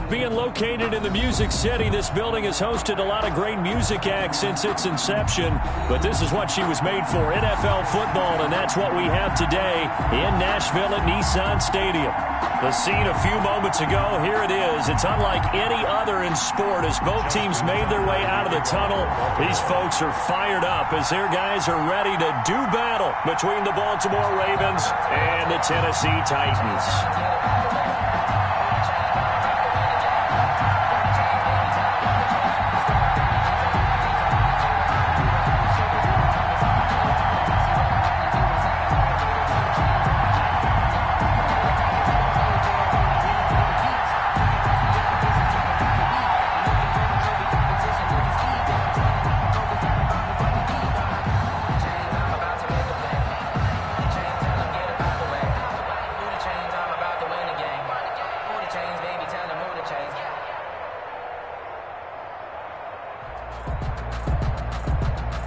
being located in the Music City, this building has hosted a lot of great music acts since its inception, but this is what she was made for, NFL football, and that's what we have today in Nashville at Nissan Stadium. The scene a few moments ago, here it is. It's unlike any other in sport as both teams made their way out of the tunnel. These folks are fired up as their guys are ready to do battle between the Baltimore Ravens and the Tennessee Titans.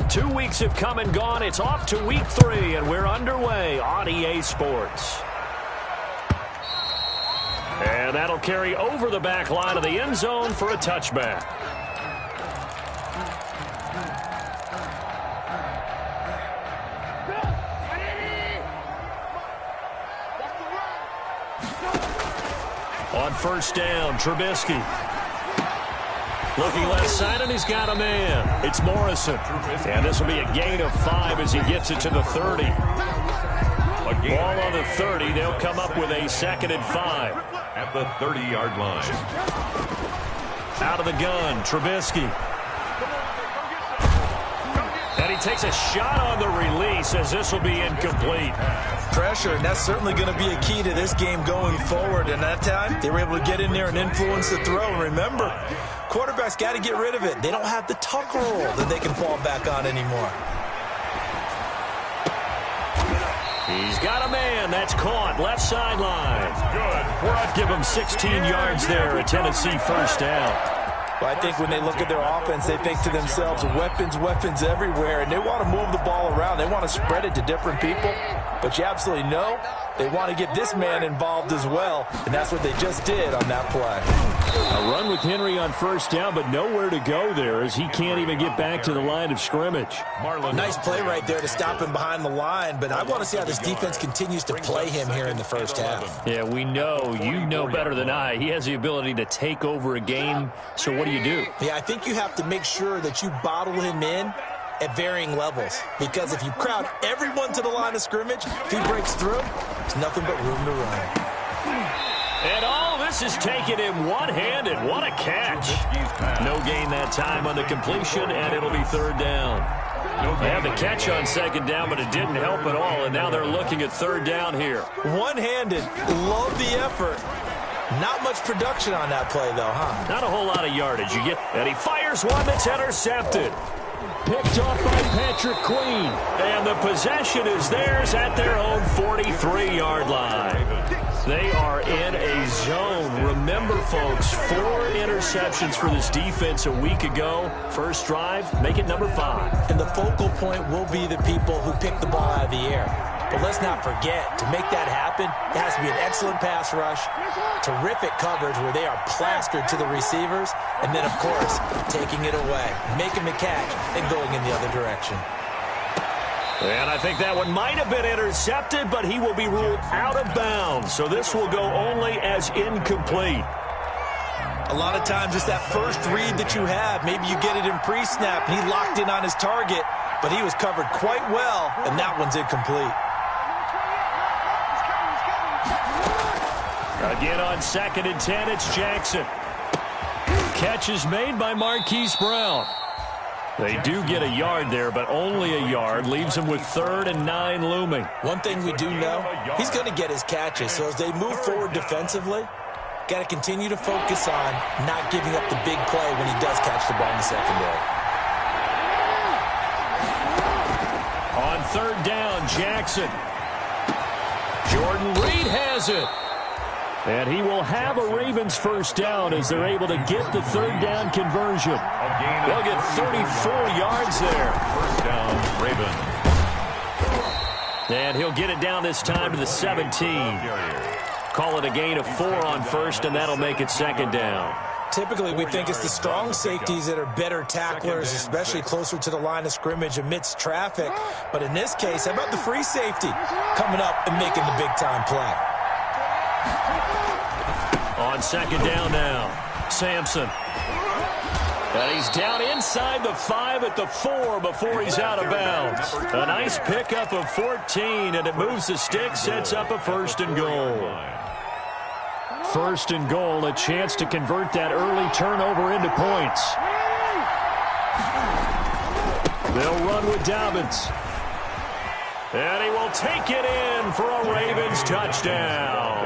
2 weeks have come and gone. It's off to week 3, and we're underway on EA Sports. And that'll carry over the back line of the end zone for a touchback. On first down, Trubisky. Looking left side, and he's got a man. It's Morrison. And this will be a gain of 5 as he gets it to the 30. Ball on the 30. They'll come up with a 2nd and 5. At the 30-yard line. Out of the gun, Trubisky. And he takes a shot on the release as this will be incomplete. Pressure, and that's certainly going to be a key to this game going forward. And that time, they were able to get in there and influence the throw. And remember, quarterbacks got to get rid of it. They don't have the tuck rule that they can fall back on anymore. He's got a man. That's caught. Left sideline. Good. Give him 16 yards there. A Tennessee first down. Well, I think when they look at their offense, they think to themselves, weapons, weapons everywhere, and they want to move the ball around. They want to spread it to different people, but you absolutely know they want to get this man involved as well, and that's what they just did on that play. A run with Henry on first down, but nowhere to go there as he can't even get back to the line of scrimmage. Nice play right there to stop him behind the line, but I want to see how this defense continues to play him here in the first half. Yeah, we know. You know better than I. He has the ability to take over a game, so what do you do? Yeah, I think you have to make sure that you bottle him in at varying levels, because if you crowd everyone to the line of scrimmage, if he breaks through, there's nothing but room to run. And all this is taken in one-handed. What a catch. No gain that time on the completion, and it'll be third down. They had the catch on second down, but it didn't help at all, and now they're looking at third down here. One-handed. Love the effort. Not much production on that play, though, huh? Not a whole lot of yardage. And he fires one that's intercepted. Picked off by Patrick Queen. And the possession is theirs at their own 43-yard line. They are in a zone. Remember, folks, 4 interceptions for this defense a week ago. First drive, make it number 5. And the focal point will be the people who pick the ball out of the air. But let's not forget, to make that happen, it has to be an excellent pass rush, terrific coverage where they are plastered to the receivers, and then, of course, taking it away, making the catch, and going in the other direction. And I think that one might have been intercepted, but he will be ruled out of bounds. So this will go only as incomplete. A lot of times it's that first read that you have. Maybe you get it in pre-snap, and he locked in on his target, but he was covered quite well, and that one's incomplete. Again on 2nd and 10, it's Jackson. Catch is made by Marquise Brown. They do get a yard there, but only a yard. Leaves them with 3rd and 9 looming. One thing we do know, he's going to get his catches. So as they move forward defensively, got to continue to focus on not giving up the big play when he does catch the ball in the secondary. On 3rd down, Jackson. Jordan Reed has it. And he will have a Ravens first down as they're able to get the 3rd down conversion. They'll get 34 yards there. First down, Ravens. And he'll get it down this time to the 17. Call it a gain of 4 on first, and that'll make it second down. Typically, we think it's the strong safeties that are better tacklers, especially closer to the line of scrimmage amidst traffic. But in this case, how about the free safety coming up and making the big-time play? On second down now, Sampson. And he's down inside the 5 at the 4 before he's out of bounds. A nice pickup of 14, and it moves the stick, sets up a first and goal. First and goal, a chance to convert that early turnover into points. They'll run with Dobbins. And he will take it in for a Ravens touchdown.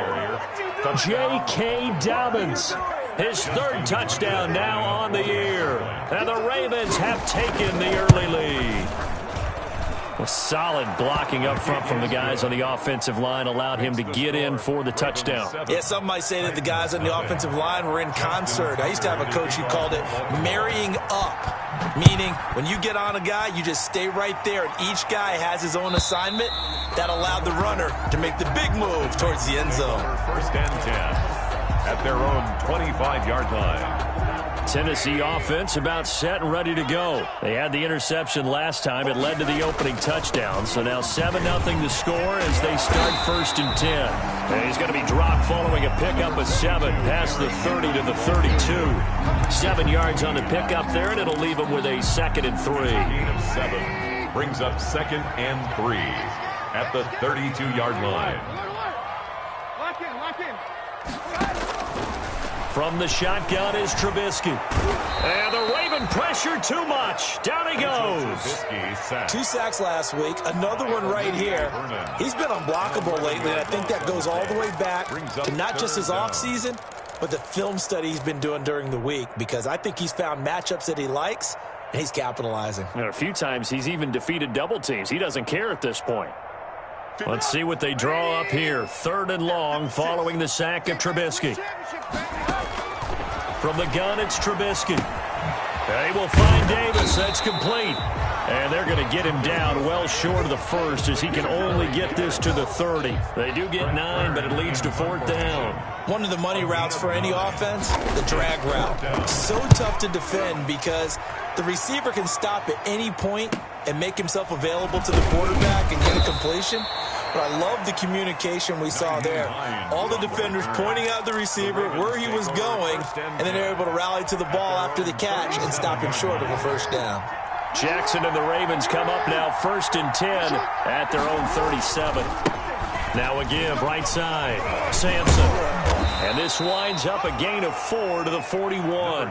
J.K. Dobbins, his 3rd touchdown now on the year. And the Ravens have taken the early lead. A solid blocking up front from the guys on the offensive line allowed him to get in for the touchdown. Yeah, some might say that the guys on the offensive line were in concert. I used to have a coach who called it marrying up, meaning when you get on a guy, you just stay right there, and each guy has his own assignment. That allowed the runner to make the big move towards the end zone. First and 10 at their own 25-yard line. Tennessee offense about set and ready to go. They had the interception last time. It led to the opening touchdown. So now 7-0 to score as they start first and 10. And he's going to be dropped following a pickup of 7 past the 30 to the 32. 7 yards on the pickup there, and it'll leave him with a 2nd and 3. Gain of 7 brings up 2nd and 3 at the 32-yard line. From the shotgun is Trubisky. And the Raven pressure too much. Down he goes. 2 sacks last week. Another one right here. He's been unblockable lately, and I think that goes all the way back to not just his offseason, but the film study he's been doing during the week, because I think he's found matchups that he likes, and he's capitalizing. And a few times he's even defeated double teams. He doesn't care at this point. Let's see what they draw up here. 3rd and long following the sack of Trubisky. From the gun, it's Trubisky. They will find Davis. That's complete. And they're going to get him down well short of the 1st as he can only get this to the 30. They do get 9, but it leads to 4th down. One of the money routes for any offense, the drag route. So tough to defend because the receiver can stop at any point and make himself available to the quarterback and get a completion. But I love the communication we saw there. All the defenders pointing out the receiver where he was going, and then they're able to rally to the ball after the catch and stop him short of a 1st down. Jackson and the Ravens come up now 1st and 10 at their own 37. Now a give right side. Sampson. And this winds up a gain of 4 to the 41.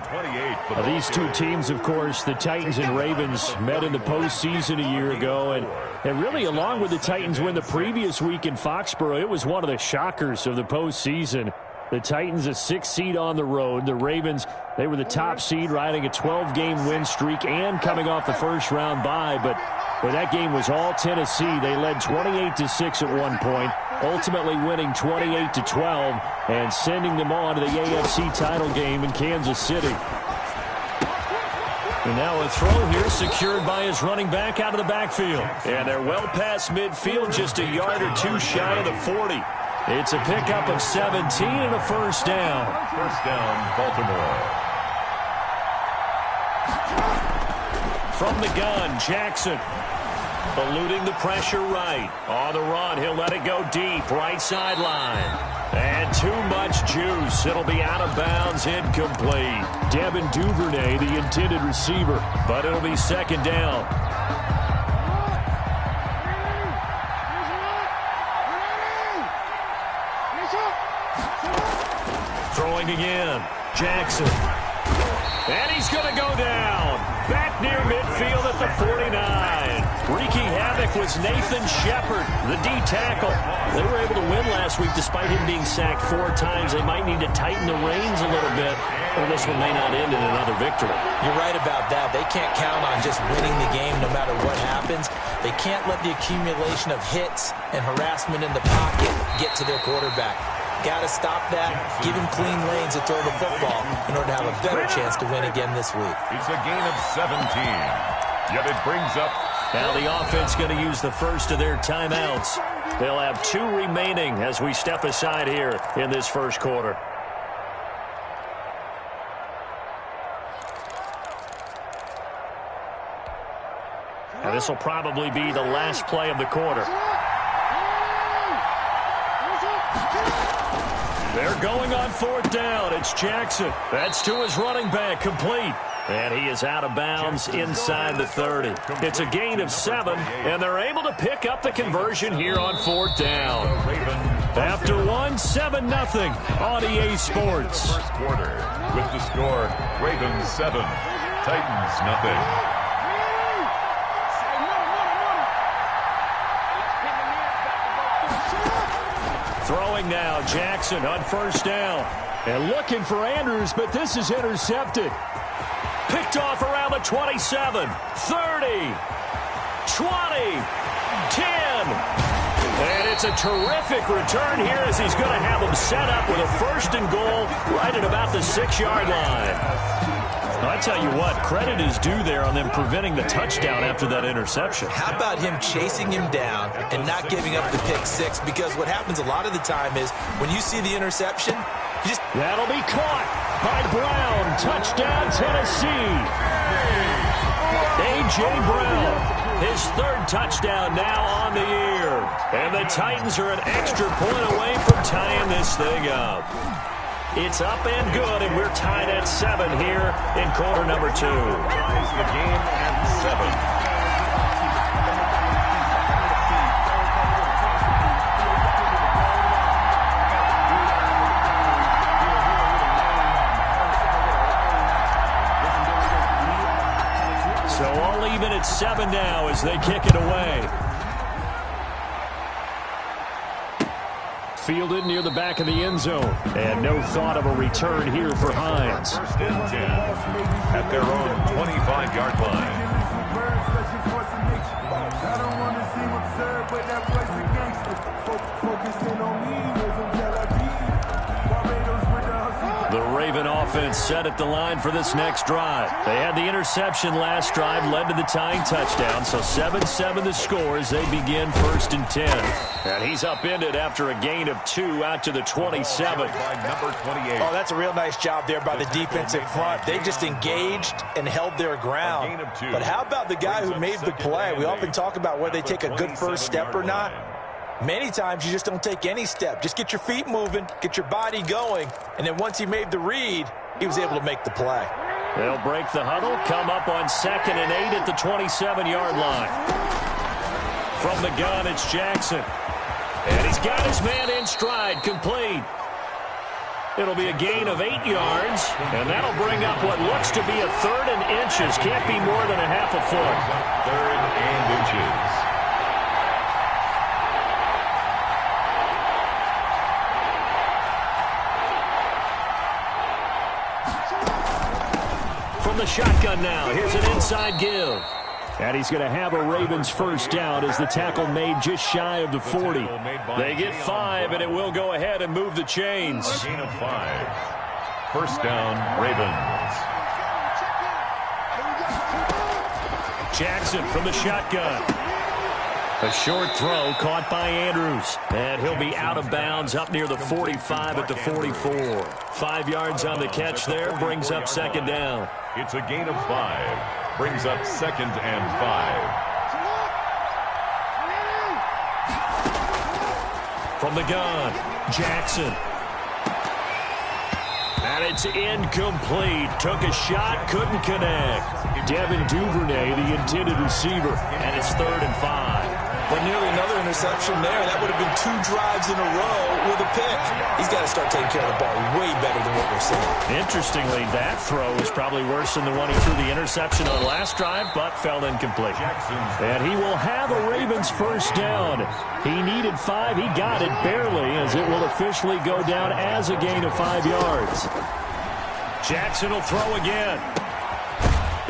These two teams, of course, the Titans and Ravens, met in the postseason a year ago. And really, along with the Titans win the previous week in Foxborough, it was one of the shockers of the postseason. The Titans, a 6th seed on the road. The Ravens, they were the top seed, riding a 12-game win streak and coming off the first-round bye. But that game was all Tennessee. They led 28-6 at one point, ultimately winning 28-12 and sending them on to the AFC title game in Kansas City. And now a throw here secured by his running back out of the backfield. And they're well past midfield, just a yard or 2 shy of the 40. It's a pickup of 17 and a 1st down. 1st down, Baltimore. From the gun, Jackson. Eluding the pressure right. On the run, he'll let it go deep. Right sideline. And too much juice. It'll be out of bounds, incomplete. Devin Duvernay, the intended receiver. But it'll be 2nd down. Throwing again. Jackson. And he's going to go down. Back near midfield at the 49. Wreaking havoc was Nathan Shepard, the D tackle. They were able to win last week despite him being sacked 4 times. They might need to tighten the reins a little bit, or this one may not end in another victory. You're right about that. They can't count on just winning the game no matter what happens. They can't let the accumulation of hits and harassment in the pocket get to their quarterback. Got to stop that, give him clean lanes to throw the football in order to have a better chance to win again this week. It's a gain of 17. Yet it brings up... Now the offense going to use the first of their timeouts. They'll have 2 remaining as we step aside here in this first quarter. And this will probably be the last play of the quarter. They're going on 4th down. It's Jackson. That's to his running back, complete. And he is out of bounds inside the 30. It's a gain of 7, and they're able to pick up the conversion here on 4th down. After 1, 7-0 on EA Sports. First quarter with the score, Ravens 7, Titans 0. Throwing now, Jackson on 1st down. And looking for Andrews, but this is intercepted. Picked off around the 27, 30, 20, 10. And it's a terrific return here as he's going to have them set up with a 1st and goal right at about the 6-yard line. I tell you what, credit is due there on them preventing the touchdown after that interception. How about him chasing him down and not giving up the pick 6? Because what happens a lot of the time is when you see the interception, you just... That'll be caught by Brown. Touchdown, Tennessee. A.J. Brown, his 3rd touchdown now on the year. And the Titans are an extra point away from tying this thing up. It's up and good, and we're tied at 7 here in quarter number 2. Ties the game at 7. So all even at 7 now as they kick it away. Fielded near the back of the end zone. And no thought of a return here for Hines. 1st and 10 at their own 25-yard line. The Raven offense set at the line for this next drive. They had the interception last drive, led to the tying touchdown. So 7-7 the score as they begin 1st and 10. And he's upended after a gain of 2 out to the 27. Number 28. Oh, that's a real nice job there by the defensive front. They just engaged and held their ground. But how about the guy who made the play? We often talk about whether they take a good first step or not. Many times you just don't take any step. Just get your feet moving, get your body going, and then once he made the read, he was able to make the play. They'll break the huddle, come up on 2nd and 8 at the 27-yard line. From the gun, it's Jackson. And he's got his man in stride, complete. It'll be a gain of 8 yards, and that'll bring up what looks to be a 3rd and inches. Can't be more than a half a foot. 3rd and inches. From the shotgun now, here's an inside give. And he's going to have a Ravens 1st down as the tackle made just shy of the 40. They get 5, and it will go ahead and move the chains. A gain of 5. 1st down, Ravens. Jackson from the shotgun. A short throw caught by Andrews. And he'll be out of bounds up near the 45 at the 44. 5 yards on the catch there, brings up 2nd down. It's a gain of 5. Brings up 2nd and 5. From the gun, Jackson. And it's incomplete. Took a shot, couldn't connect. Devin Duvernay, the intended receiver, and it's 3rd and 5. But nearly another interception there. That would have been 2 drives in a row with a pick. He's got to start taking care of the ball way better than what we're seeing. Interestingly, that throw was probably worse than the one he threw the interception on last drive, but fell incomplete. And he will have a Ravens 1st down. He needed 5. He got it barely, as it will officially go down as a gain of 5 yards. Jackson will throw again.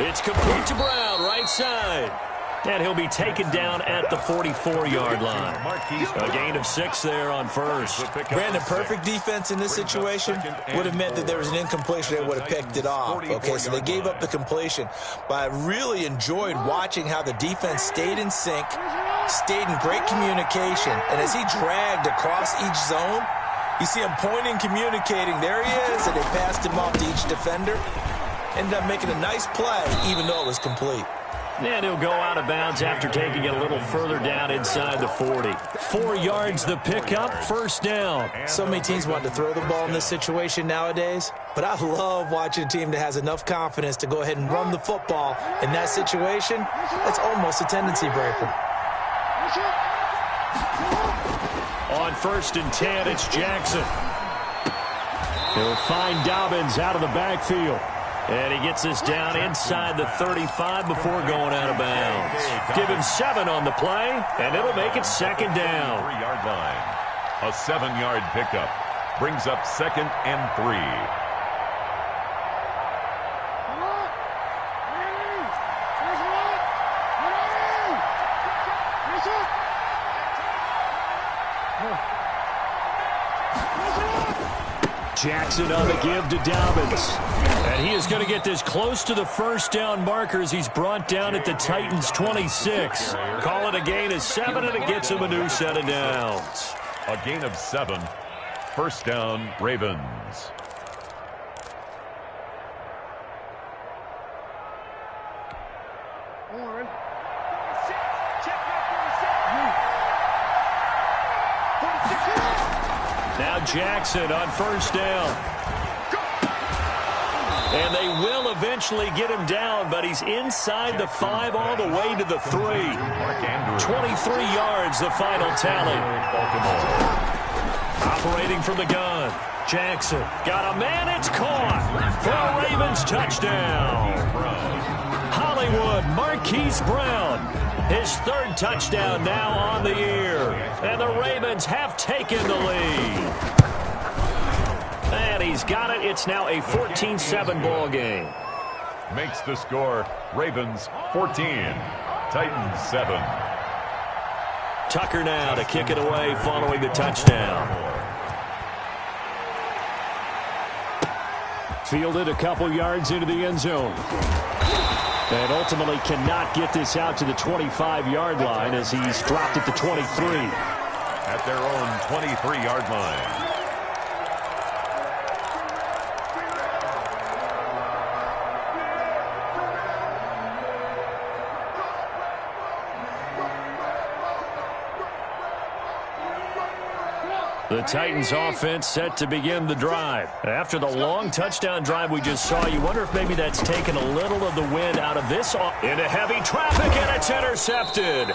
It's complete to Brown, right side. And he'll be taken down at the 44-yard line. A gain of 6 there on 1st. Brandon, perfect defense in this situation would have meant that there was an incompletion. They would have picked it off. Okay, so they gave up the completion. But I really enjoyed watching how the defense stayed in sync, stayed in great communication. And as he dragged across each zone, you see him pointing, communicating. There he is, and they passed him off to each defender. Ended up making a nice play, even though it was complete. And he'll go out of bounds after taking it a little further down inside the 40. 4 yards the pickup, first down. So many teams want to throw the ball in this situation nowadays, but I love watching a team that has enough confidence to go ahead and run the football. In that situation, that's almost a tendency breaker. On 1st and 10, it's Jackson. He'll find Dobbins out of the backfield. And he gets this down inside the 35 before going out of bounds. Give him 7 on the play, and it'll make it 2nd down. 3-yard line. A 7-yard pickup brings up 2nd and 3. Jackson on the give to Dobbins. And he is going to get this close to the first down marker as he's brought down at the Titans' 26. Call it a gain of 7, and it gets him a new set of downs. A gain of 7. First down, Ravens. Now Jackson on first down. And they will eventually get him down, but he's inside the 5 all the way to the 3. 23 yards, the final tally. Operating from the gun. Jackson got a man, it's caught for a Ravens touchdown. Hollywood Marquise Brown, his 3rd touchdown now on the year. And the Ravens have taken the lead. And he's got it. It's now a 14-7 ball game. Makes the score Ravens 14, Titans 7. Tucker now to kick it away following the touchdown. Fielded a couple yards into the end zone. And ultimately cannot get this out to the 25-yard line as he's dropped at the 23. At their own 23-yard line. The Titans offense set to begin the drive. After the long touchdown drive we just saw, you wonder if maybe that's taken a little of the wind out of this. Into heavy traffic, and it's intercepted.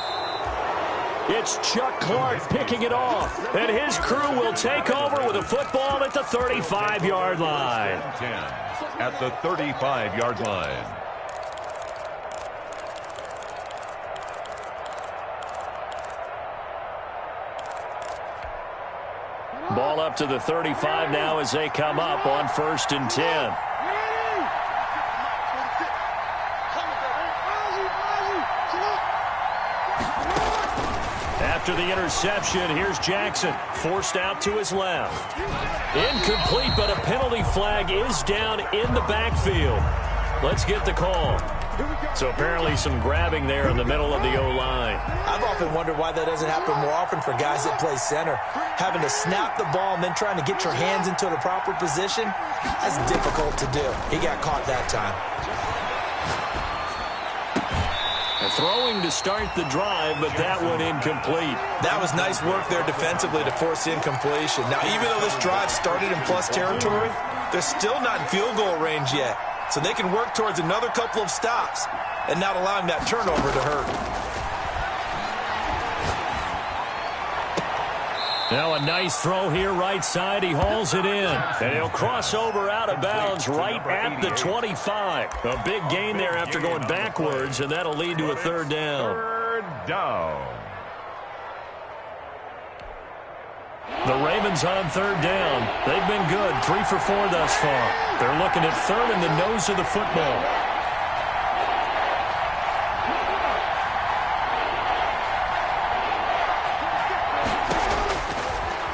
It's Chuck Clark picking it off, and his crew will take over with a football at the 35-yard line. 10 at the 35-yard line. Ball up to the 35 now as they come up on 1st and 10. After the interception, here's Jackson, forced out to his left. Incomplete, but a penalty flag is down in the backfield. Let's get the call. So apparently some grabbing there in the middle of the O-line. I've often wondered why that doesn't happen more often for guys that play center. Having to snap the ball and then trying to get your hands into the proper position, that's difficult to do. He got caught that time. Throwing to start the drive, but that one incomplete. That was nice work there defensively to force incompletion. Now, even though this drive started in plus territory, they're still not in field goal range yet. So they can work towards another couple of stops and not allowing that turnover to hurt. Now a nice throw here right side. He hauls it in. And he'll cross over out of bounds right at the 25. A big gain there after going backwards, and that'll lead to a 3rd down. 3rd down. The Ravens on 3rd down. They've been good, 3 for 4 thus far. They're looking at 3rd in the nose of the football.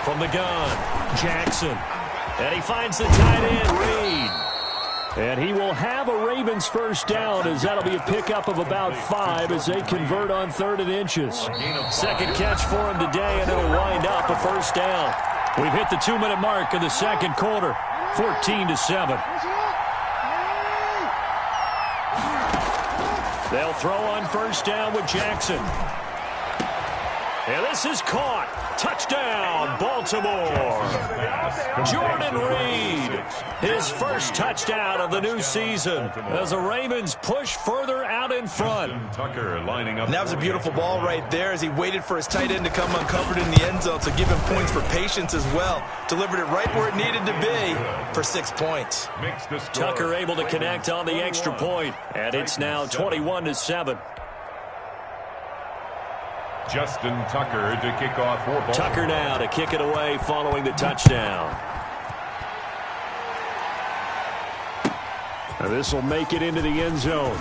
From the gun, Jackson. And he finds the tight end, Reed. And he will have a Ravens first down, as that'll be a pickup of about 5 as they convert on 3rd and inches. Second catch for him today, and it'll wind up a first down. We've hit the 2-minute mark of the second quarter, 14-7. They'll throw on first down with Jackson. And this is caught. Touchdown, Baltimore. Jordan Reed, his first touchdown of the new season as the Ravens push further out in front. Tucker lining up. And that was a beautiful ball right there as he waited for his tight end to come uncovered in the end zone, so give him points for patience as well. Delivered it right where it needed to be for 6 points. Tucker able to connect on the extra point, and it's now 21-7. Justin Tucker to kick off for Baltimore. Tucker now to kick it away following the touchdown. Now this will make it into the end zone.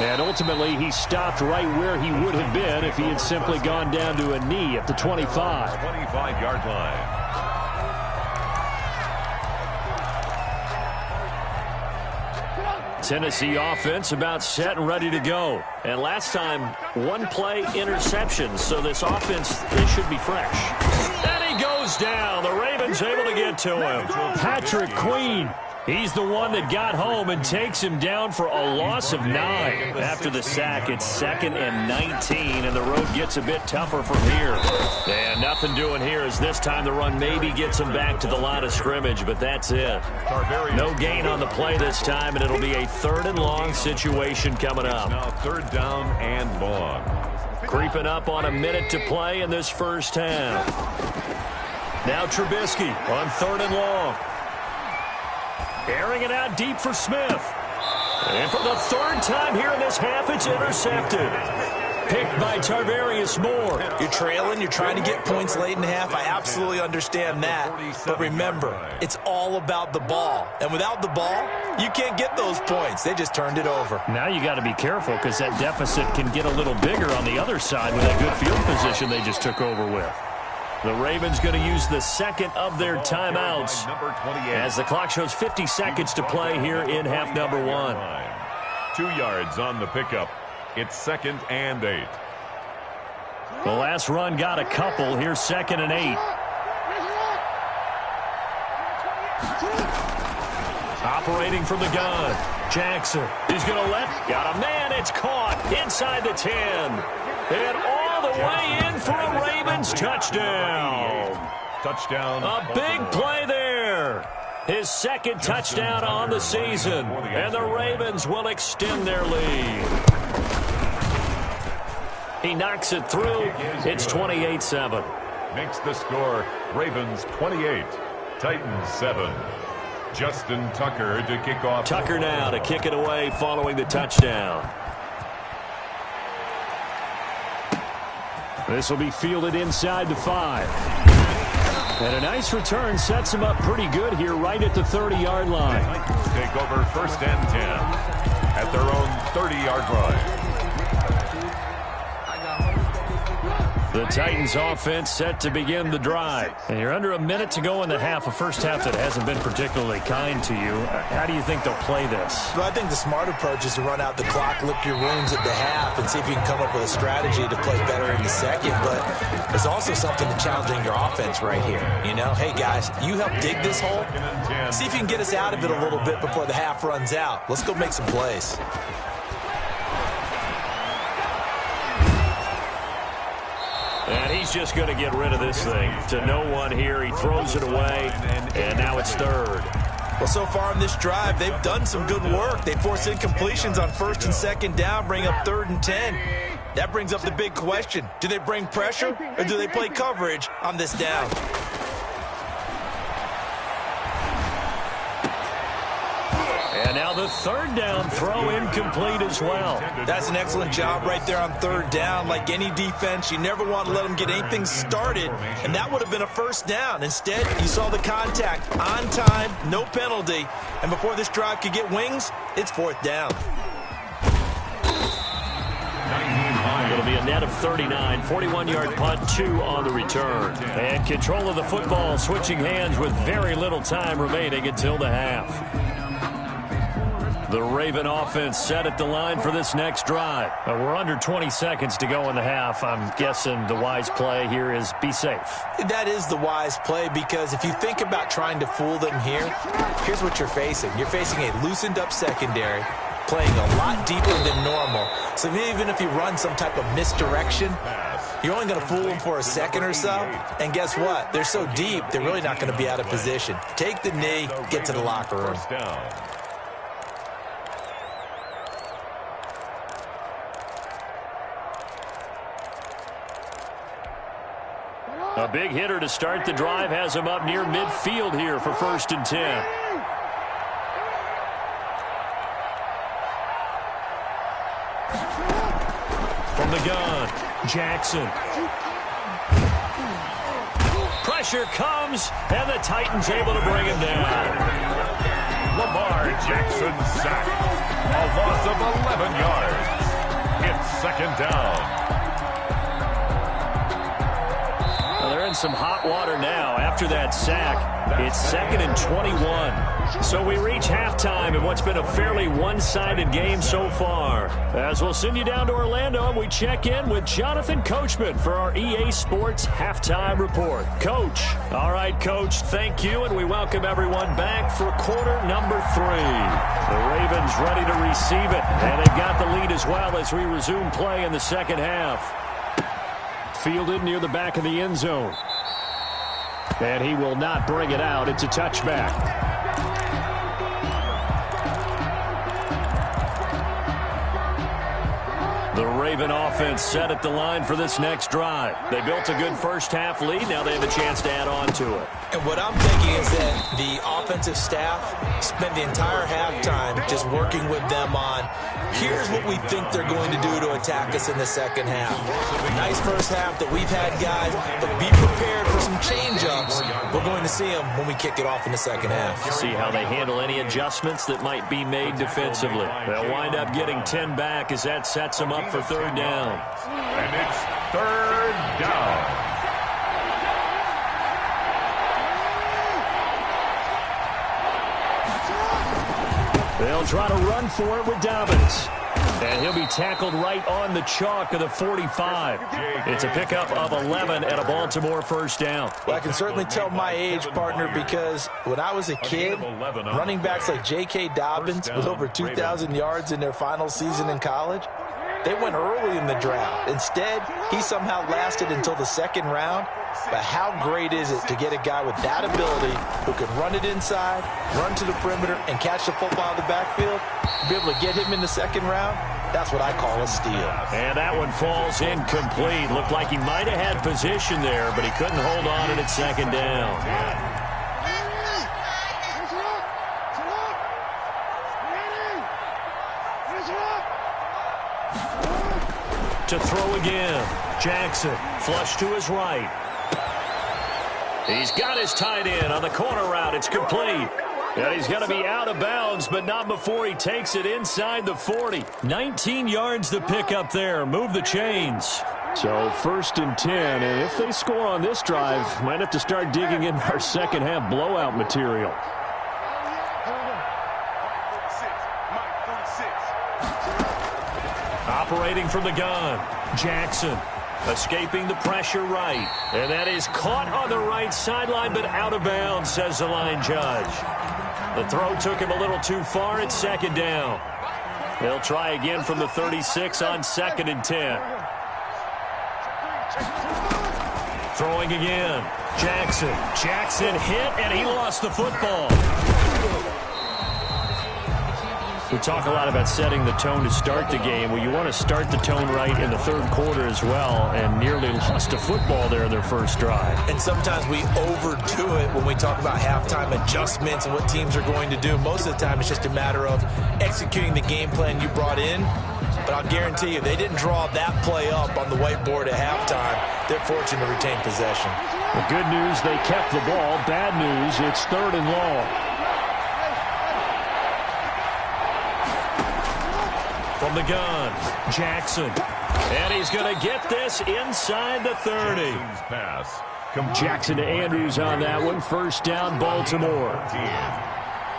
And ultimately, he stopped right where he would have been if he had simply gone down to a knee at the 25. 25-yard line. Tennessee offense about set and ready to go. And last time, one play interception, so this offense, they should be fresh. And he goes down. The Ravens able to get to him. Patrick Queen. He's the one that got home and takes him down for a loss of 9. After the sack, it's 2nd and 19, and the road gets a bit tougher from here. And nothing doing here as this time the run maybe gets him back to the line of scrimmage, but that's it. No gain on the play this time, and it'll be a 3rd and long situation coming up. Now 3rd down and long. Creeping up on a minute to play in this first half. Now Trubisky on 3rd and long. Airing it out deep for Smith. And for the 3rd time here in this half, it's intercepted. Picked by Tarvarius Moore. You're trailing, you're trying to get points late in the half. I absolutely understand that. But remember, it's all about the ball. And without the ball, you can't get those points. They just turned it over. Now you got to be careful because that deficit can get a little bigger on the other side with that good field position they just took over with. The Ravens going to use the 2nd of their timeouts as the clock shows 50 seconds to play here in half number 1. 2 yards on the pickup. It's 2nd and 8. The last run got a couple. Here's 2nd and 8. Operating from the gun. Jackson. He's going to got a man. It's caught inside the 10. And all the way in for a Ravens touchdown. Touchdown. A big play there. His 2nd touchdown on the season. And the Ravens will extend their lead. He knocks it through. It's 28-7. Makes the score Ravens 28, Titans 7. Justin Tucker to kick off. Tucker now to kick it away following the touchdown. This will be fielded inside the 5. And a nice return sets him up pretty good here right at the 30-yard line. Take over 1st and 10 at their own 30-yard line. The Titans offense set to begin the drive. And you're under a minute to go in the half, a first half that hasn't been particularly kind to you. How do you think they'll play this? Well, I think the smart approach is to run out the clock, lick your wounds at the half, and see if you can come up with a strategy to play better in the 2nd. But there's also something to challenging your offense right here. You know, hey, guys, you help dig this hole. See if you can get us out of it a little bit before the half runs out. Let's go make some plays. And he's just going to get rid of this thing. To no one here. He throws it away, and now it's 3rd. Well, so far in this drive, they've done some good work. They force incompletions on 1st and 2nd down, bring up 3rd and 10. That brings up the big question. Do they bring pressure, or do they play coverage on this down? And now the 3rd down throw incomplete as well. That's an excellent job right there on 3rd down. Like any defense, you never want to let them get anything started, and that would have been a first down. Instead, you saw the contact on time, no penalty, and before this drive could get wings, it's 4th down. It'll be a net of 39, 41-yard punt, 2 on the return. And control of the football switching hands with very little time remaining until the half. The Raven offense set at the line for this next drive. We're under 20 seconds to go in the half. I'm guessing the wise play here is be safe. That is the wise play, because if you think about trying to fool them here, here's what you're facing. You're facing a loosened up secondary, playing a lot deeper than normal. So even if you run some type of misdirection, you're only going to fool them for a second or so. And guess what? They're so deep, they're really not going to be out of position. Take the knee, get to the locker room. A big hitter to start the drive has him up near midfield here for 1st and 10. From the gun, Jackson. Pressure comes, and the Titans able to bring him down. Lamar Jackson sacked. A loss of 11 yards. It's 2nd down. They're in some hot water now. After that sack, it's 2nd and 21. So we reach halftime in what's been a fairly one-sided game so far. As we'll send you down to Orlando, and we check in with Jonathan Coachman for our EA Sports Halftime Report. Coach. All right, Coach, thank you, and we welcome everyone back for quarter number 3. The Ravens ready to receive it, and they've got the lead as well as we resume play in the second half. Fielded near the back of the end zone. And he will not bring it out. It's a touchback. The Raven offense set at the line for this next drive. They built a good first-half lead. Now they have a chance to add on to it. And what I'm thinking is that the offensive staff spent the entire halftime just working with them on, here's what we think they're going to do to attack us in the second half. Nice first half that we've had, guys, but be prepared for some change-ups. We're going to see them when we kick it off in the second half. See how they handle any adjustments that might be made defensively. They'll wind up getting 10 back as that sets them up for 3rd down. And it's 3rd down. They'll try to run for it with Dobbins. And he'll be tackled right on the chalk of the 45. It's a pickup of 11 and a Baltimore 1st down. Well, I can certainly tell my age, partner, because when I was a kid, running backs like J.K. Dobbins with over 2,000 yards in their final season in college, they went early in the draft. Instead, he somehow lasted until the 2nd round. But how great is it to get a guy with that ability who can run it inside, run to the perimeter, and catch the football in the backfield? Be able to get him in the 2nd round? That's what I call a steal. And that one falls incomplete. Looked like he might have had position there, but he couldn't hold on and it's 2nd down. To throw again. Jackson, flush to his right. He's got his tight end on the corner route. It's complete. And he's going to be out of bounds, but not before he takes it inside the 40. 19 yards to pick up there. Move the chains. So 1st and 10, and if they score on this drive, might have to start digging in our second half blowout material. Operating from the gun, Jackson. Escaping the pressure right. And that is caught on the right sideline, but out of bounds, says the line judge. The throw took him a little too far. It's 2nd down. They'll try again from the 36 on 2nd and 10. Throwing again. Jackson. Jackson hit, and he lost the football. We talk a lot about setting the tone to start the game. Well, you want to start the tone right in the 3rd quarter as well, and nearly lost a football there in their first drive. And sometimes we overdo it when we talk about halftime adjustments and what teams are going to do. Most of the time, it's just a matter of executing the game plan you brought in. But I'll guarantee you, they didn't draw that play up on the whiteboard at halftime. They're fortunate to retain possession. The good news, they kept the ball. Bad news, it's 3rd and long. From the gun, Jackson. And he's going to get this inside the 30. Pass. Jackson to Andrews on that one. First down, Baltimore.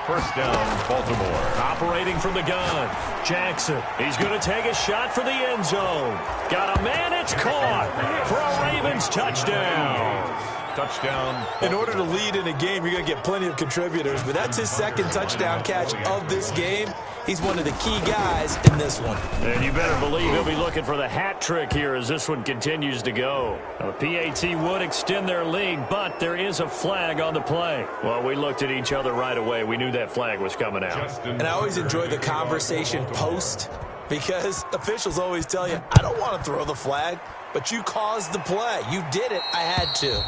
First down, Baltimore. Operating from the gun, Jackson. He's going to take a shot for the end zone. Got a man, it's caught for a Ravens touchdown. Touchdown. In order to lead in a game, you're going to get plenty of contributors, but that's his second touchdown catch of this game. He's one of the key guys in this one. And you better believe he'll be looking for the hat trick here as this one continues to go. Now, the PAT would extend their lead, but there is a flag on the play. Well, we looked at each other right away. We knew that flag was coming out. And I always enjoy the conversation post because officials always tell you, I don't want to throw the flag, but you caused the play. You did it. I had to.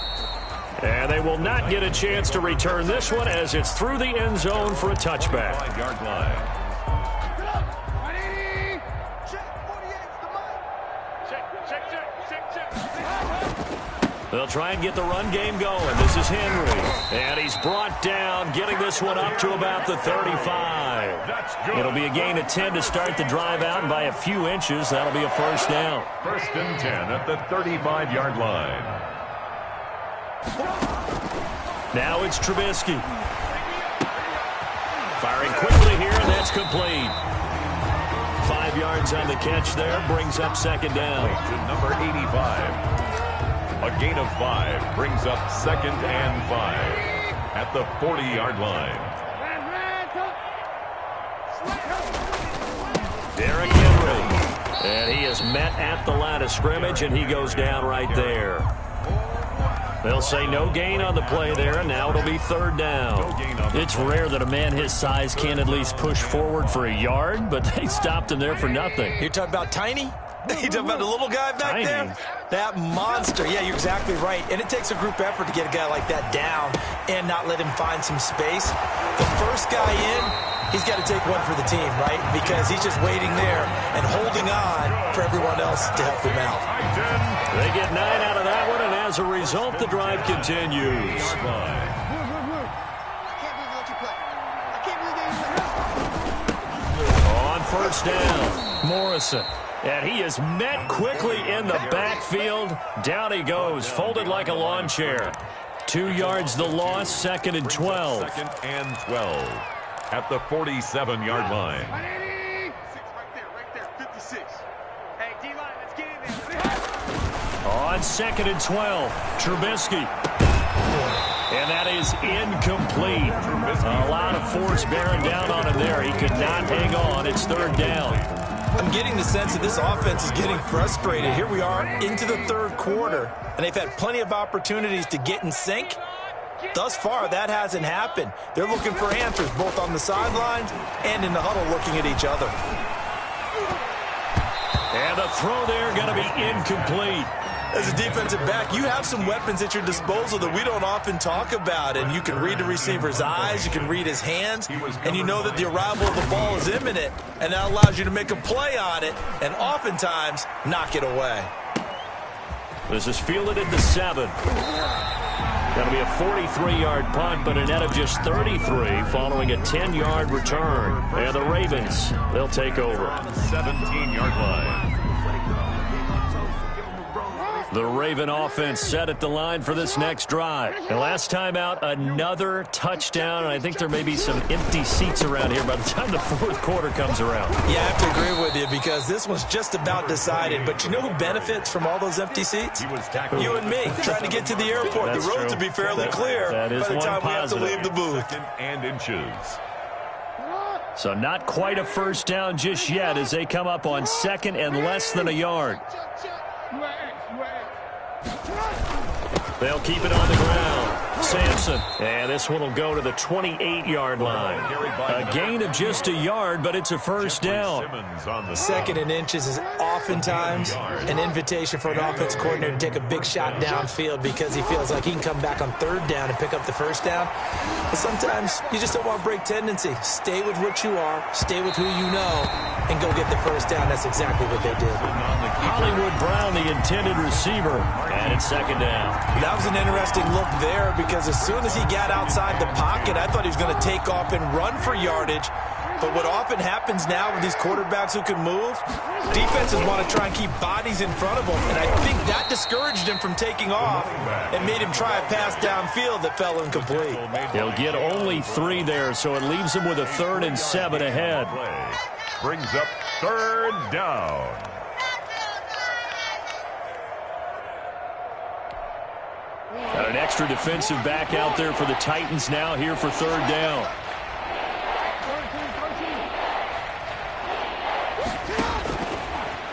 And they will not get a chance to return this one as it's through the end zone for a touchback. 5-yard line. They'll try and get the run game going. This is Henry. And he's brought down, getting this one up to about the 35. It'll be a gain of 10 to start the drive out, and by a few inches, that'll be a first down. First and 10 at the 35-yard line. Now it's Trubisky. Firing quickly here, and that's complete. 5 yards on the catch there, brings up second down. To number 85. A gain of 5 brings up second and 5 at the 40-yard line. Derrick Henry. And he is met at the line of scrimmage, and he goes down right there. They'll say no gain on the play there, and now it'll be third down. It's rare that a man his size can at least push forward for a yard, but they stopped him there for nothing. You're talking about Tiny? You talking about the little guy back Tiny. there? That monster. Yeah, you're exactly right. And it takes a group effort to get a guy like that down and not let him find some space. The first guy in, he's got to take one for the team, right? Because he's just waiting there and holding on for everyone else to help him out. They get 9 out of that one, and as a result, the drive continues. On first down, Morrison. And he is met quickly in the backfield. Down he goes, folded like a lawn chair. 2 yards the loss, second and 12. Second and 12 at the 47-yard line. Right there, 56. Hey, D-line, let's get in there. On second and 12, Trubisky. And that is incomplete. A lot of force bearing down on him there. He could not hang on. It's third down. I'm getting the sense that this offense is getting frustrated. Here we are into the third quarter, and they've had plenty of opportunities to get in sync. Thus far, that hasn't happened. They're looking for answers both on the sidelines and in the huddle looking at each other. And the throw there going to be incomplete. As a defensive back, you have some weapons at your disposal that we don't often talk about, and you can read the receiver's eyes, you can read his hands, and you know that the arrival of the ball is imminent, and that allows you to make a play on it and oftentimes knock it away. This is fielded at the 7. That'll be a 43-yard punt, but a net of just 33 following a 10-yard return. And the Ravens, they'll take over. 17-yard line. The Raven offense set at the line for this next drive. And last time out, another touchdown. And I think there may be some empty seats around here by the time the fourth quarter comes around. Yeah, I have to agree with you because this one's just about decided. But you know who benefits from all those empty seats? You and me, trying to get to the airport. That's the roads true. will be fairly clear that is by the time we have to positive. leave the booth. Second and inches. So not quite a first down just yet as they come up on second and less than a yard. They'll keep it on the ground. Sampson. And this one will go to the 28-yard line. A gain of just a yard, but it's a first down. Second and inches is oftentimes an invitation for an offense coordinator to take a big shot downfield because he feels like he can come back on third down and pick up the first down. But sometimes you just don't want to break tendency. Stay with what you are, stay with who you know, and go get the first down. That's exactly what they did. Hollywood Brown, the intended receiver, and it's second down. That was an interesting look there because as soon as he got outside the pocket, I thought he was going to take off and run for yardage. But what often happens now with these quarterbacks who can move, defenses want to try and keep bodies in front of them, and I think that discouraged him from taking off and made him try a pass downfield that fell incomplete. He'll get only 3 there, so it leaves him with a 3rd and 7 ahead. Brings up 3rd down. Got an extra defensive back out there for the Titans now here for 3rd down.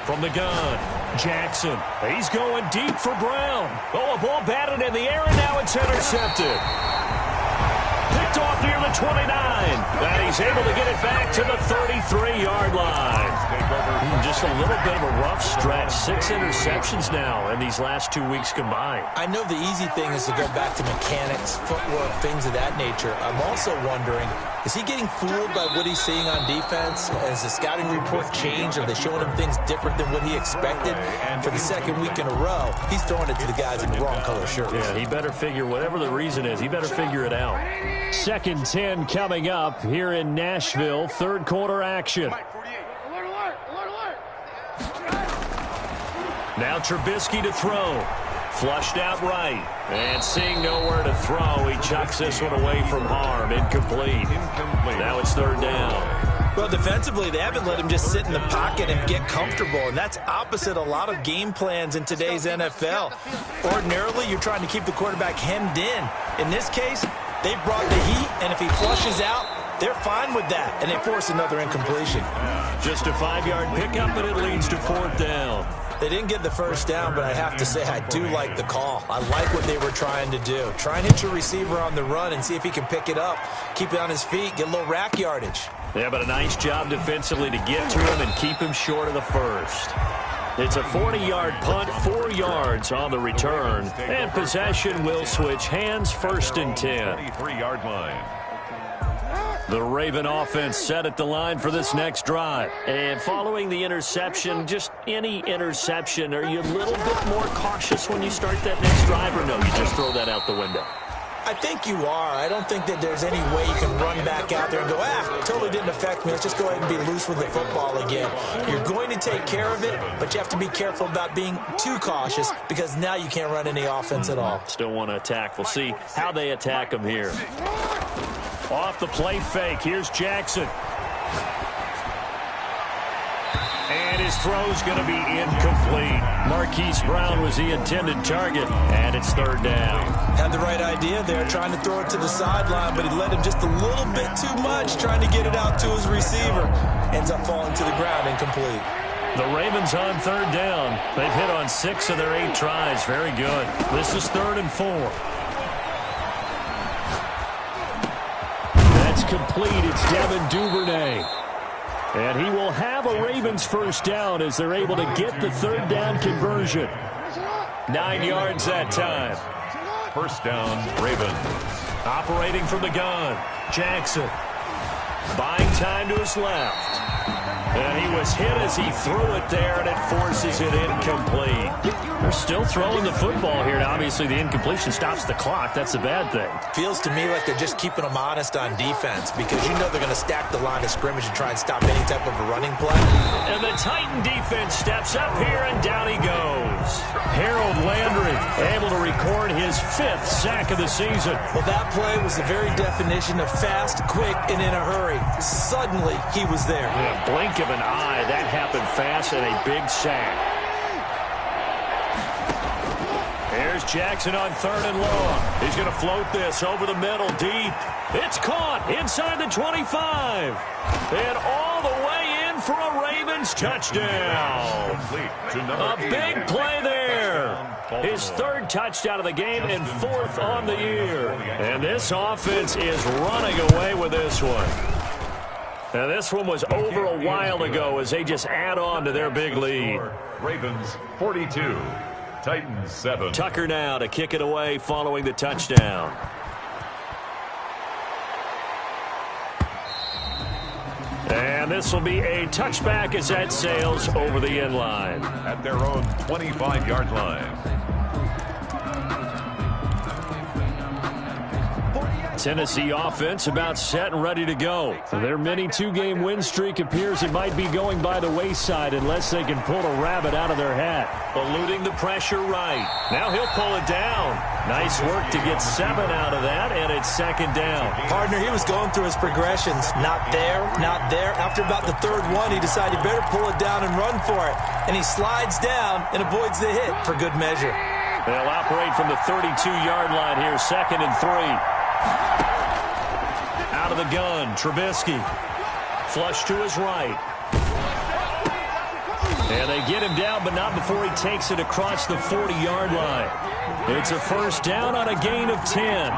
From the gun, Jackson. He's going deep for Brown. Oh, a ball batted in the air, and now it's intercepted. Picked off near the 29. And he's able to get it back to the 33-yard line. Just a little bit of a rough stretch. 6 interceptions now in these last 2 weeks combined. I know the easy thing is to go back to mechanics, footwork, things of that nature. I'm also wondering, is he getting fooled by what he's seeing on defense? Has the scouting report changed? Are they showing him things different than what he expected? For the 2nd week in a row, he's throwing it to the guys in the wrong color shirts. Yeah, he better figure, whatever the reason is, he better figure it out. 2nd and 10 coming up here in Nashville. 3rd quarter action. Now Trubisky to throw. Flushed out right. And seeing nowhere to throw, he chucks this one away from harm. Incomplete. Now it's 3rd down. Well, defensively, they haven't let him just sit in the pocket and get comfortable, and that's opposite a lot of game plans in today's NFL. Ordinarily, you're trying to keep the quarterback hemmed in. In this case, they brought the heat, and if he flushes out, they're fine with that, and they force another incompletion. Just a 5-yard pickup, and it leads to 4th down. They didn't get the 1st down, but I have to say I do like the call. I like what they were trying to do. Try and hit your receiver on the run and see if he can pick it up, keep it on his feet, get a little rack yardage. Yeah, but a nice job defensively to get to him and keep him short of the 1st. It's a 40-yard punt, 4 yards on the return, and possession will switch hands. 1st and 10. 23-yard line. The Raven offense set at the line for this next drive. And following the interception, just any interception, are you a little bit more cautious when you start that next drive, or no, you just throw that out the window? I think you are. I don't think that there's any way you can run back out there and go, totally didn't affect me. Let's just go ahead and be loose with the football again. You're going to take care of it, but you have to be careful about being too cautious because now you can't run any offense at all. Still want to attack. We'll see how they attack him here. Off the play fake. Here's Jackson. And his throw's going to be incomplete. Marquise Brown was the intended target, and it's 3rd down. Had the right idea there, trying to throw it to the sideline, but he led him just a little bit too much, trying to get it out to his receiver. Ends up falling to the ground, incomplete. The Ravens on 3rd down. They've hit on 6 of their 8 tries. Very good. This is 3rd and 4. That's complete. It's Devin Duvernay. And he will have a Ravens 1st down as they're able to get the 3rd down conversion. 9 yards that time. 1st down, Ravens. Operating from the gun, Jackson. Buying time to his left. And he was hit as he threw it there, and it forces it incomplete. They're still throwing the football here. Now, obviously, the incompletion stops the clock. That's a bad thing. Feels to me like they're just keeping them honest on defense because you know they're going to stack the line of scrimmage and try and stop any type of a running play. And the Titan defense steps up here, and down he goes. Harold Landry able to record his 5th sack of the season. Well, that play was the very definition of fast, quick, and in a hurry. Suddenly, he was there. Yeah, blink of an eye. That happened fast, and a big sack. Here's Jackson on 3rd and long. He's going to float this over the middle deep. It's caught inside the 25. And all the way in for a Ravens touchdown. A big play there. His 3rd touchdown of the game and 4th on the year. And this offense is running away with this one. Now, this one was over a while ago as they just add on to their big lead. Ravens 42, Titans 7. Tucker now to kick it away following the touchdown. And this will be a touchback as that sails over the end line. At their own 25-yard line. Tennessee offense about set and ready to go. Their mini two-game win streak appears it might be going by the wayside unless they can pull a rabbit out of their hat. Eluding the pressure right. Now he'll pull it down. Nice work to get 7 out of that, and it's second down. Partner, he was going through his progressions. Not there, not there. After about the third one, he decided he better pull it down and run for it. And he slides down and avoids the hit for good measure. They'll operate from the 32-yard line here, 2nd and 3. Out of the gun, Trubisky. Flush to his right. And they get him down, but not before he takes it across the 40-yard line. It's a first down on a gain of 10.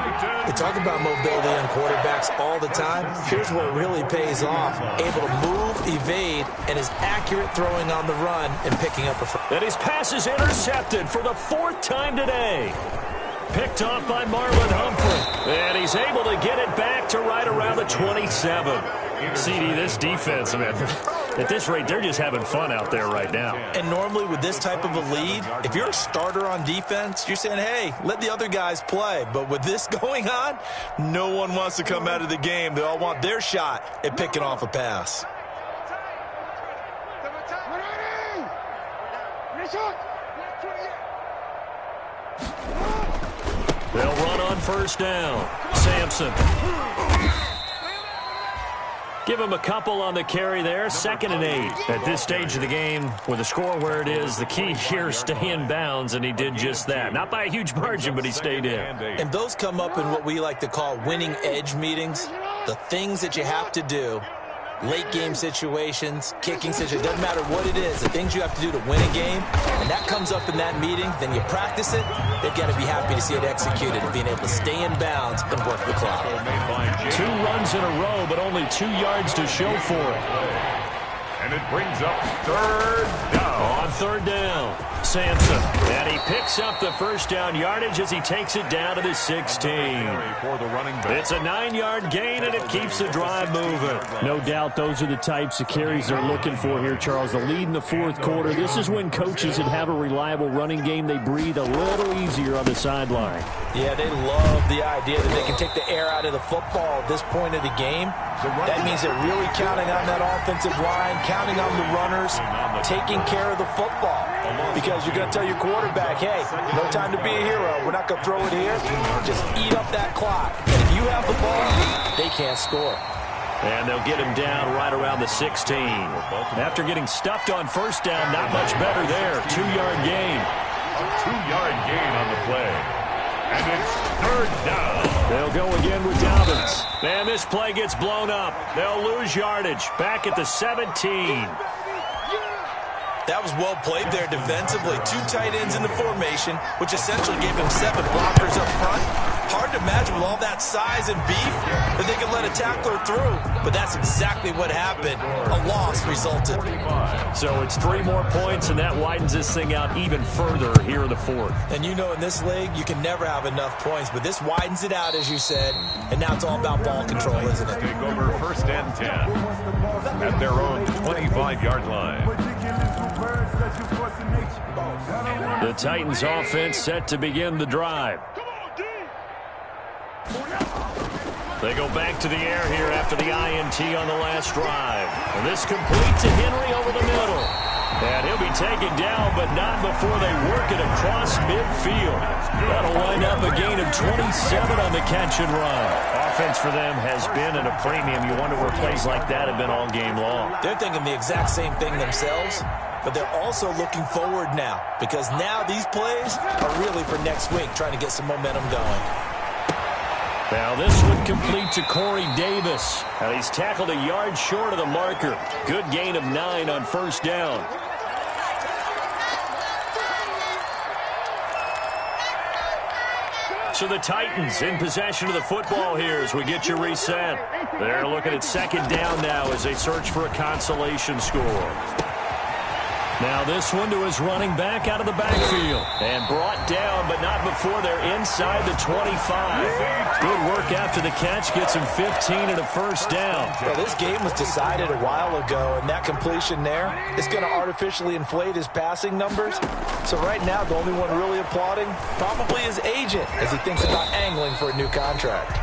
We talk about mobility on quarterbacks all the time. Here's where it really pays off. Able to move, evade, and is accurate throwing on the run and picking up a first. And his pass is intercepted for the 4th time today. Picked off by Marlon Humphrey. And he's able to get it back to right around the 27. CD, this defense, man, at this rate, they're just having fun out there right now. And normally with this type of a lead, if you're a starter on defense, you're saying, hey, let the other guys play. But with this going on, no one wants to come out of the game. They all want their shot at picking off a pass. They'll run on first down. Sampson. Give him a couple on the carry there. 2nd and 8. At this stage of the game, with the score where it is, the key here is stay in bounds, and he did just that. Not by a huge margin, but he stayed in. And those come up in what we like to call winning edge meetings. The things that you have to do. Late game situations, kicking situations, doesn't matter what it is, the things you have to do to win a game, and that comes up in that meeting, then you practice it, they've got to be happy to see it executed and being able to stay in bounds and work the clock. 2 runs in a row, but only 2 yards to show for it. And it brings up 3rd down. On 3rd down, Sampson. And he picks up the first down yardage as he takes it down to the 16. It's a 9-yard gain, and it keeps the drive moving. No doubt those are the types of carries they're looking for here, Charles. The lead in the 4th quarter. This is when coaches that have a reliable running game, they breathe a little easier on the sideline. Yeah, they love the idea that they can take the air out of the football at this point of the game. That means they're really counting on that offensive line, counting on the runners, taking care of the football. Because you're going to tell your quarterback, hey, no time to be a hero. We're not going to throw it here. Just eat up that clock. And if you have the ball, they can't score. And they'll get him down right around the 16. After getting stuffed on first down, not much better there. 2-yard gain. A 2-yard gain on the play. And it's 3rd down. They'll go again with Dobbins. And this play gets blown up. They'll lose yardage. Back at the 17. That was well played there defensively. 2 tight ends in the formation, which essentially gave him 7 blockers up front. Hard to imagine with all that size and beef that they could let a tackler through. But that's exactly what happened. A loss resulted. So it's 3 more points, and that widens this thing out even further here in the 4th. And you know in this league, you can never have enough points. But this widens it out, as you said. And now it's all about ball control, isn't it? Take over 1st and 10 at their own 25-yard line. The Titans offense set to begin the drive. They go back to the air here after the INT on the last drive. And this complete to Henry over the middle. And he'll be taken down, but not before they work it across midfield. That'll wind up a gain of 27 on the catch and run. Offense for them has been at a premium. You wonder where plays like that have been all game long. They're thinking the exact same thing themselves, but they're also looking forward now, because now these plays are really for next week, trying to get some momentum going. Now this one complete to Corey Davis. And he's tackled a yard short of the marker. Good gain of 9 on first down. So the Titans in possession of the football here as we get you reset. They're looking at 2nd down now as they search for a consolation score. Now this one to his running back out of the backfield. And brought down, but not before they're inside the 25. Good work after the catch. Gets him 15 and a first down. Well, this game was decided a while ago, and that completion there is going to artificially inflate his passing numbers. So right now, the only one really applauding probably his agent as he thinks about angling for a new contract.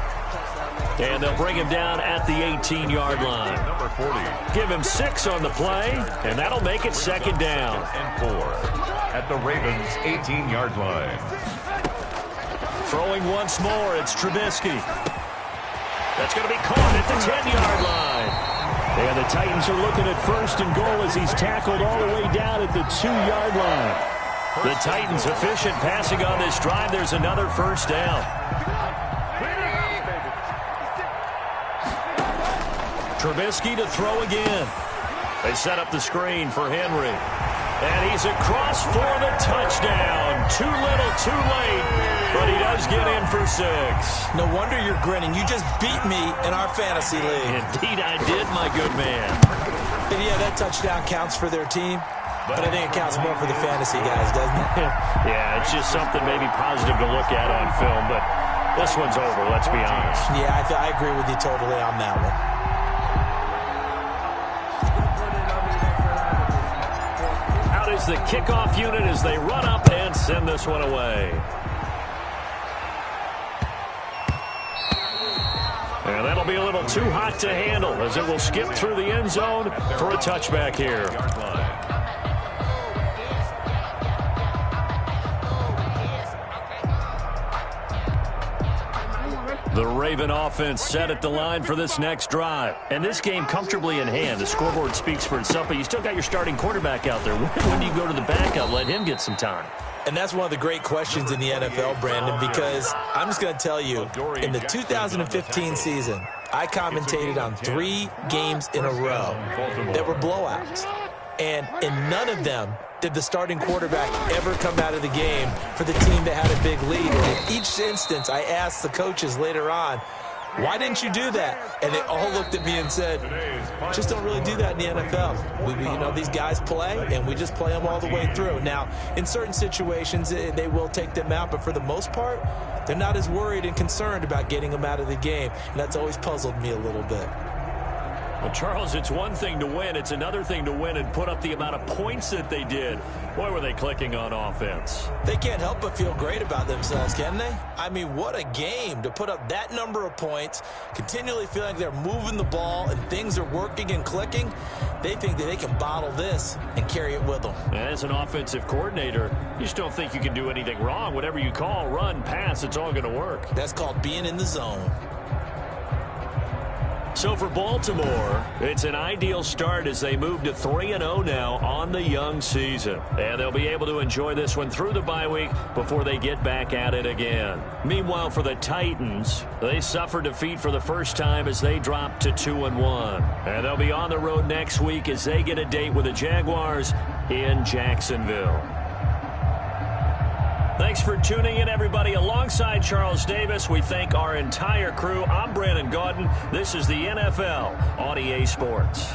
And they'll bring him down at the 18-yard line. Number 40. Give him 6 on the play, and that'll make it second down. And 4 at the Ravens' 18-yard line. Throwing once more, it's Trubisky. That's going to be caught at the 10-yard line. And the Titans are looking at first and goal as he's tackled all the way down at the 2-yard line. The Titans efficient passing on this drive. There's another first down. Trubisky to throw again. They set up the screen for Henry. And he's across for the touchdown. Too little, too late. But he does get in for 6. No wonder you're grinning. You just beat me in our fantasy league. Indeed I did, my good man. And yeah, that touchdown counts for their team. But I think it counts more for the fantasy guys, doesn't it? Yeah, it's just something maybe positive to look at on film. But this one's over, let's be honest. Yeah, I agree with you totally on that one. Is the kickoff unit as they run up and send this one away. And that'll be a little too hot to handle as it will skip through the end zone for a touchback here. The Raven offense set at the line for this next drive. And this game comfortably in hand. The scoreboard speaks for itself, but you still got your starting quarterback out there. When do you go to the backup, let him get some time? And that's one of the great questions in the NFL, Brandon, because I'm just going to tell you, in the 2015 season, I commentated on 3 games in a row that were blowouts. And in none of them did the starting quarterback ever come out of the game for the team that had a big lead. And in each instance, I asked the coaches later on, why didn't you do that? And they all looked at me and said, just don't really do that in the NFL. You know, these guys play, and we just play them all the way through. Now, in certain situations, they will take them out, but for the most part, they're not as worried and concerned about getting them out of the game. And that's always puzzled me a little bit. Well, Charles, it's one thing to win. It's another thing to win and put up the amount of points that they did. Boy, were they clicking on offense. They can't help but feel great about themselves, can they? I mean, what a game to put up that number of points, continually feeling like they're moving the ball and things are working and clicking. They think that they can bottle this and carry it with them. As an offensive coordinator, you just don't think you can do anything wrong. Whatever you call, run, pass, it's all going to work. That's called being in the zone. So for Baltimore, it's an ideal start as they move to 3-0 now on the young season. And they'll be able to enjoy this one through the bye week before they get back at it again. Meanwhile, for the Titans, they suffered defeat for the first time as they dropped to 2-1. And they'll be on the road next week as they get a date with the Jaguars in Jacksonville. Thanks for tuning in, everybody. Alongside Charles Davis, we thank our entire crew. I'm Brandon Gaudin. This is the NFL on EA Sports.